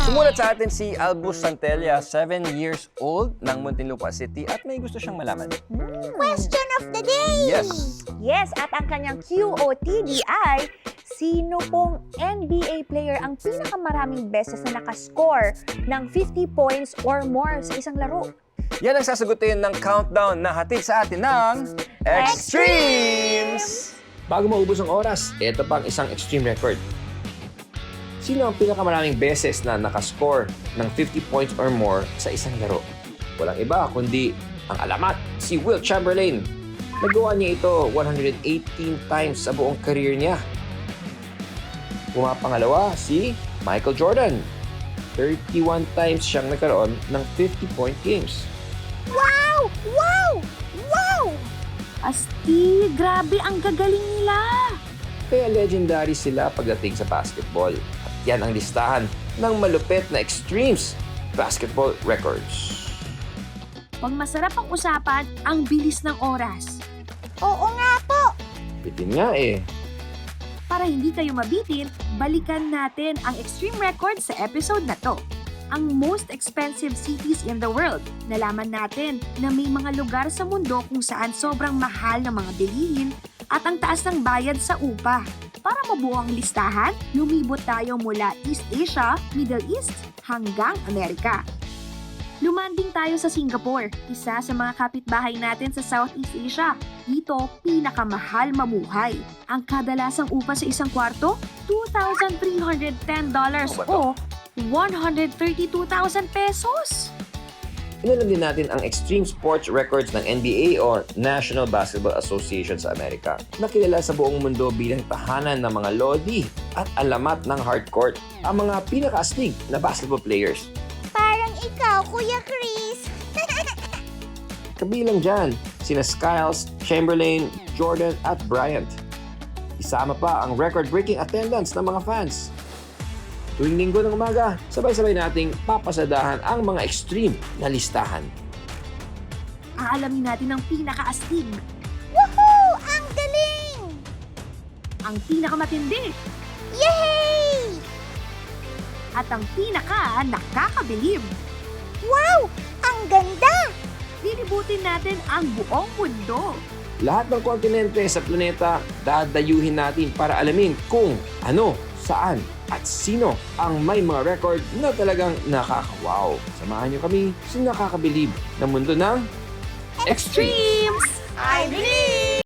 Sumulat sa atin si Albus Santella, 7 years old ng Muntinlupa City at may gusto siyang malaman. Question of the day! Yes! Yes, at ang kanyang QOTD ay, sino pong NBA player ang pinakamaraming beses na nakascore ng 50 points or more sa isang laro? Yan ang sasagutin ng countdown na hatid sa atin ng Extremes! Bago maubos ang oras, ito pang isang extreme record. Sino ang pinakamaraming beses na nakascore ng 50 points or more sa isang laro? Walang iba kundi ang alamat, si Wilt Chamberlain. Nagawa niya ito 118 times sa buong career niya. Pumapangalawa si Michael Jordan. 31 times siyang nagkaroon ng 50-point games. Wow! Wow! Wow! Asti, grabe ang gagaling nila! Kaya legendary sila pagdating sa basketball. At yan ang listahan ng malupit na extremes basketball records. Pag masarap ang usapan, ang bilis ng oras. Oo nga po! Bitin nga eh. Para hindi kayo mabitin, balikan natin ang extreme records sa episode na to. Ang most expensive cities in the world. Nalaman natin na may mga lugar sa mundo kung saan sobrang mahal ng mga bilihin at ang taas ng bayad sa upa. Para mabuo ang listahan, lumibot tayo mula East Asia, Middle East hanggang Amerika. Lumanding tayo sa Singapore, isa sa mga kapitbahay natin sa Southeast Asia. Dito, pinakamahal mamuhay. Ang kadalasang upa sa isang kwarto, $2,310 o 132,000 pesos. Inalam din natin ang extreme sports records ng NBA o National Basketball Association sa Amerika, na kilala sa buong mundo bilang tahanan ng mga lodi at alamat ng hardcourt, ang mga pinakaastig na basketball players. Parang ikaw, Kuya Chris! Kabilang dyan, sina Skiles, Chamberlain, Jordan at Bryant. Isama pa ang record-breaking attendance ng mga fans. Tuwing linggo ng umaga, sabay-sabay nating papasadahan ang mga extreme na listahan. Aalamin natin ang pinakaastig, Woohoo! Ang galing! ang pinakamatindi, Yay! at ang pinaka-nakakabilib. Wow! Ang ganda! Lilibutin natin ang buong mundo. Lahat ng kontinente sa planeta, dadayuhin natin para alamin kung ano, saan, at sino ang may mga record na talagang nakaka-wow. Samahan niyo kami sa nakakabilib na mundo ng Extremes! I believe!